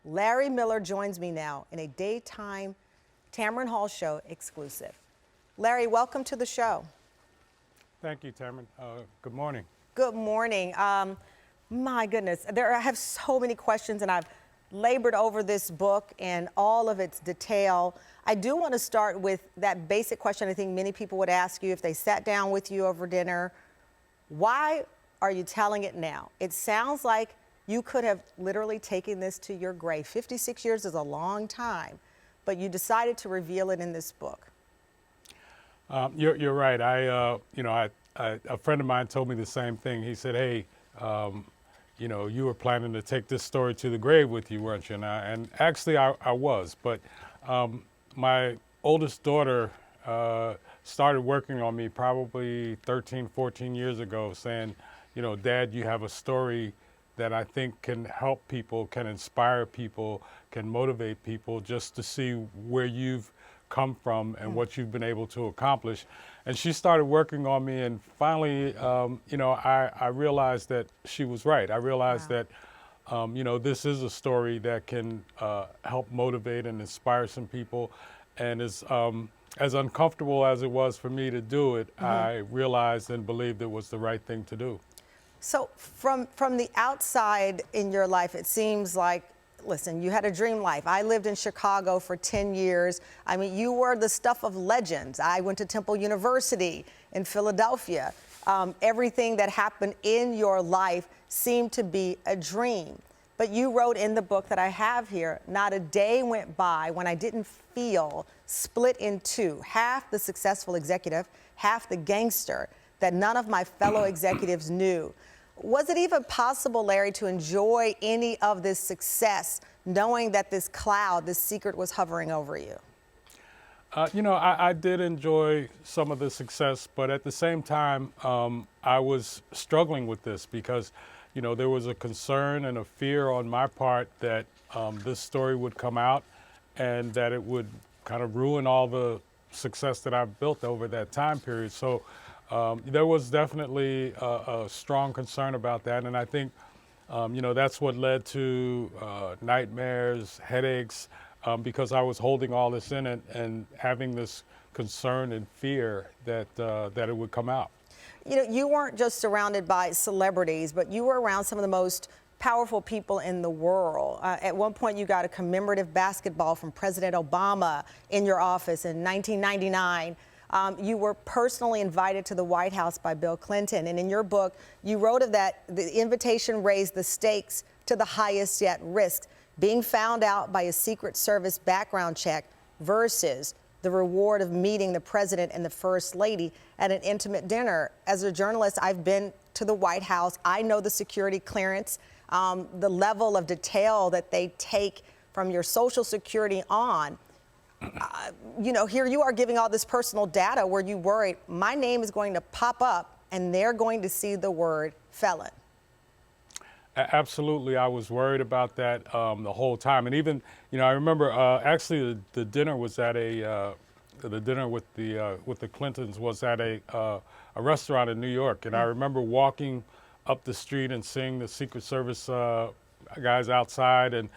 Larry Miller joins me now in a daytime Tamron Hall show exclusive. Larry, welcome to the show. Thank you, Tamron. Good morning. Good morning. My goodness, I have so many questions, and I've labored over this book and all of its detail. I do want to start with that basic question I think many people would ask you if they sat down with you over dinner. Why are you telling it now? It sounds like you could have literally taken this to your grave. 56 years is a long time, but you decided to reveal it in this book. You're right. A friend of mine told me the same thing. He said, "Hey, you were planning to take this story to the grave with you, weren't you?" And actually, I was. But my oldest daughter started working on me probably 13, 14 years ago, saying, "Dad, you have a story that I think can help people, can inspire people, can motivate people just to see where you've come from and what you've been able to accomplish." And she started working on me, and finally, I realized that she was right. I realized that, this is a story that can help motivate and inspire some people. And as uncomfortable as it was for me to do it, I realized and believed it was the right thing to do. So from the outside in your life, it seems like, listen, you had a dream life. I lived in Chicago for 10 years. I mean, you were the stuff of legends. I went to Temple University in Philadelphia. Everything that happened in your life seemed to be a dream. But you wrote in the book that I have here, not a day went by when I didn't feel split in two, half the successful executive, half the gangster that none of my fellow executives knew. Was it even possible, Larry, to enjoy any of this success, knowing that this cloud, this secret was hovering over you? I did enjoy some of the success, but at the same time, I was struggling with this because, there was a concern and a fear on my part that this story would come out and that it would kind of ruin all the success that I've built over that time period. So there was definitely a strong concern about that, and I think, that's what led to nightmares, headaches, because I was holding all this in and having this concern and fear that it would come out. You weren't just surrounded by celebrities, but you were around some of the most powerful people in the world. At one point, you got a commemorative basketball from President Obama in your office in 1999. You were personally invited to the White House by Bill Clinton. And in your book, you wrote of that, the invitation raised the stakes to the highest yet risk, being found out by a Secret Service background check versus the reward of meeting the president and the first lady at an intimate dinner. As a journalist, I've been to the White House. I know the security clearance, the level of detail that they take from your Social Security on. Here you are giving all this personal data where you worried my name is going to pop up and they're going to see the word felon. Absolutely. I was worried about that the whole time. And even, I remember actually the dinner was at the dinner with the Clintons was at a restaurant in New York. And I remember walking up the street and seeing the Secret Service guys outside and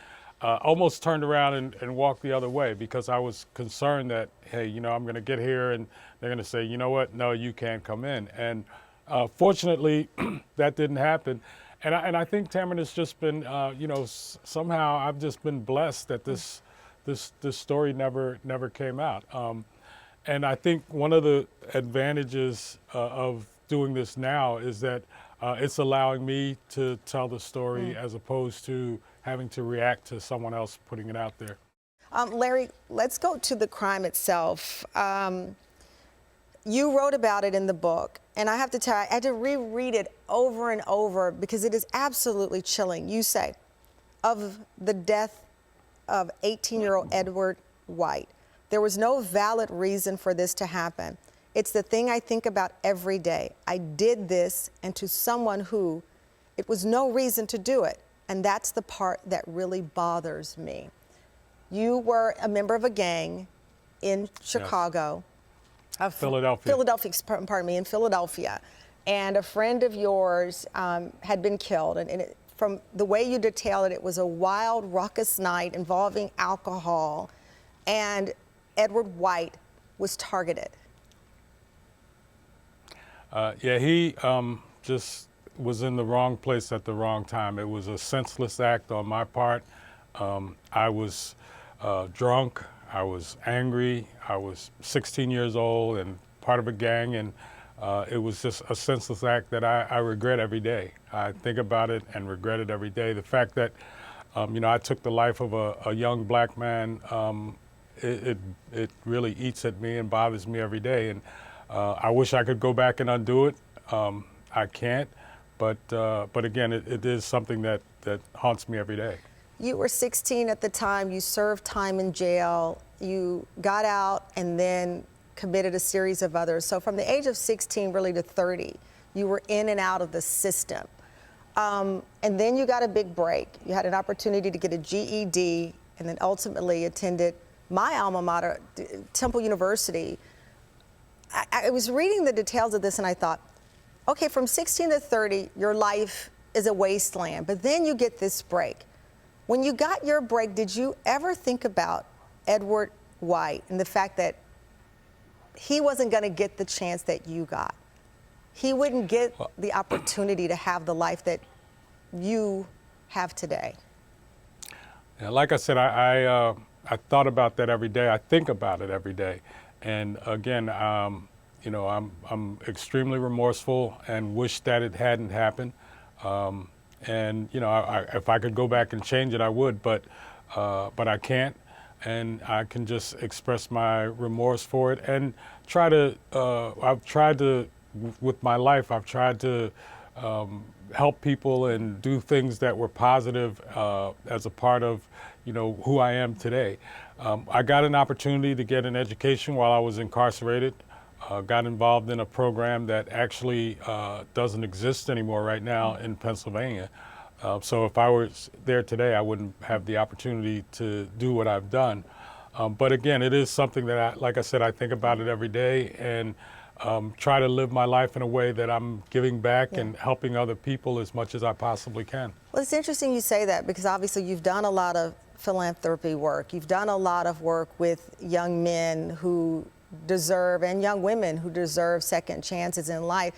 almost turned around and walked the other way because I was concerned that, hey, I'm going to get here and they're going to say, you know what, no, you can't come in. And fortunately, that didn't happen. And I think, Tamron, it's just been, somehow I've just been blessed that this story never came out. And I think one of the advantages of doing this now is that it's allowing me to tell the story as opposed to having to react to someone else putting it out there. Larry, let's go to the crime itself. You wrote about it in the book, and I have to tell you, I had to reread it over and over because it is absolutely chilling. You say, of the death of 18-year-old Edward White, there was no valid reason for this to happen. It's the thing I think about every day. I did this, and to someone who it was no reason to do it. And that's the part that really bothers me. You were a member of a gang in Chicago. Yes. Philadelphia. In Philadelphia. And a friend of yours had been killed. And from the way you detail it, it was a wild, raucous night involving alcohol, and Edward White was targeted. Yeah, he just was in the wrong place at the wrong time. It was a senseless act on my part. I was drunk, I was angry, I was 16 years old and part of a gang, and it was just a senseless act that I regret every day. I think about it and regret it every day. The fact that, I took the life of a young black man, it really eats at me and bothers me every day. And I wish I could go back and undo it. I can't, but again, it is something that haunts me every day. You were 16 at the time. You served time in jail. You got out and then committed a series of others. So from the age of 16 really to 30, you were in and out of the system. And then you got a big break. You had an opportunity to get a GED and then ultimately attended my alma mater, Temple University. I was reading the details of this and I thought, okay, from 16 to 30, your life is a wasteland, but then you get this break. When you got your break, did you ever think about Edward White and the fact that he wasn't going to get the chance that you got? He wouldn't get the opportunity to have the life that you have today. Yeah, like I said, I thought about that every day. I think about it every day. And again, I'm extremely remorseful and wish that it hadn't happened. And if I could go back and change it, I would, but I can't. And I can just express my remorse for it and try to. I've tried to, with my life, I've tried to help people and do things that were positive as a part of, who I am today. I got an opportunity to get an education while I was incarcerated. Got involved in a program that actually doesn't exist anymore right now in Pennsylvania. So if I were there today, I wouldn't have the opportunity to do what I've done. But again, it is something that, like I said, I think about it every day and try to live my life in a way that I'm giving back and helping other people as much as I possibly can. Well, it's interesting you say that because obviously you've done a lot of philanthropy work. You've done a lot of work with young men who deserve, and young women who deserve, second chances in life.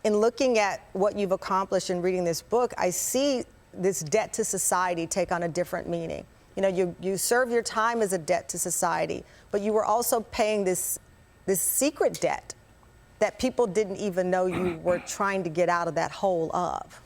In looking at what you've accomplished in reading this book, I see this debt to society take on a different meaning. You serve your time as a debt to society, but you were also paying this secret debt that people didn't even know you were trying to get out of that hole of.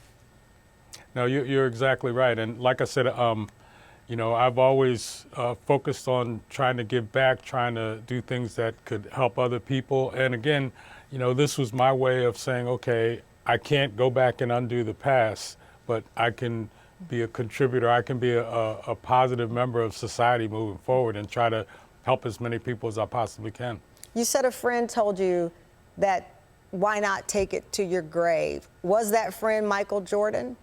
No, you're exactly right. And like I said, I've always focused on trying to give back, trying to do things that could help other people. And again, this was my way of saying, okay, I can't go back and undo the past, but I can be a contributor. I can be a positive member of society moving forward and try to help as many people as I possibly can. You said a friend told you that why not take it to your grave? Was that friend Michael Jordan?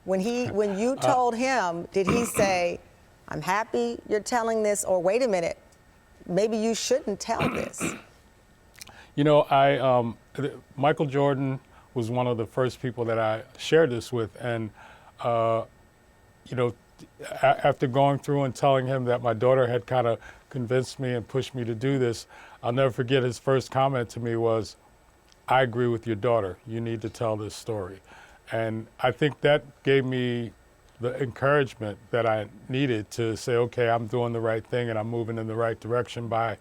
When you told him, did he say, I'm happy you're telling this, or wait a minute, maybe you shouldn't tell this? Michael Jordan was one of the first people that I shared this with. And, after going through and telling him that my daughter had kind of convinced me and pushed me to do this, I'll never forget his first comment to me was, I agree with your daughter. You need to tell this story. And I think that gave me the encouragement that I needed to say, okay, I'm doing the right thing and I'm moving in the right direction by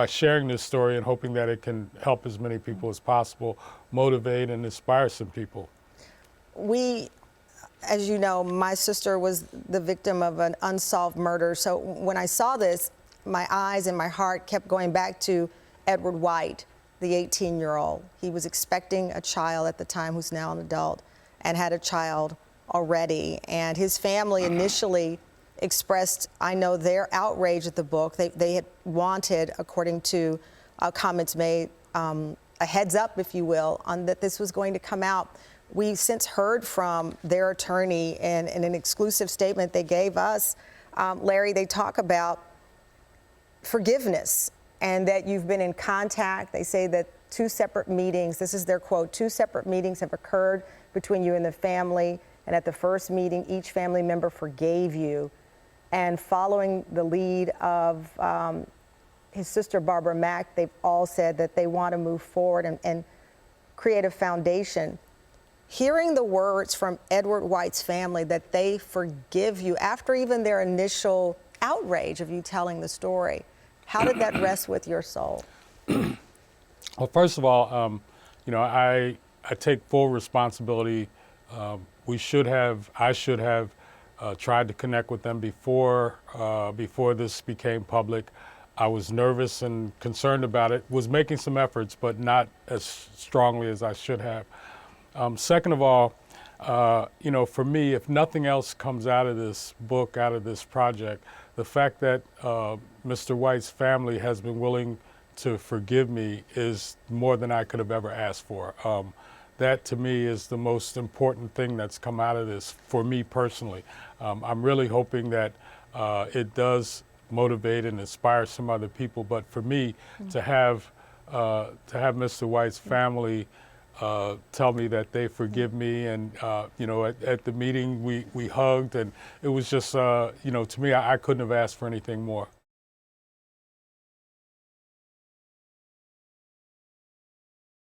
sharing this story and hoping that it can help as many people as possible, motivate and inspire some people. As you know, my sister was the victim of an unsolved murder. So when I saw this, my eyes and my heart kept going back to Edward White, the 18-year-old. He was expecting a child at the time who's now an adult and had a child already. And his family initially expressed, I know, their outrage at the book. They had wanted, according to comments made, a heads up, if you will, on that this was going to come out. We've since heard from their attorney and in an exclusive statement they gave us, Larry, they talk about forgiveness and that you've been in contact. They say that 2 separate meetings, this is their quote, 2 separate meetings have occurred between you and the family, and at the first meeting, each family member forgave you. And following the lead of his sister, Barbara Mack, they've all said that they want to move forward and create a foundation. Hearing the words from Edward White's family that they forgive you after even their initial outrage of you telling the story, how did that rest with your soul? Well, first of all, you know, I take full responsibility. I should have tried to connect with them before this became public. I was nervous and concerned about it, was making some efforts, but not as strongly as I should have. Second of all, you know, for me, if nothing else comes out of this book, out of this project, the fact that Mr. White's family has been willing to forgive me is more than I could have ever asked for. That to me is the most important thing that's come out of this for me personally. I'm really hoping that it does motivate and inspire some other people, but for me to have Mr. White's family tell me that they forgive me, and you know, at the meeting we hugged, and it was just you know, to me, I couldn't have asked for anything more.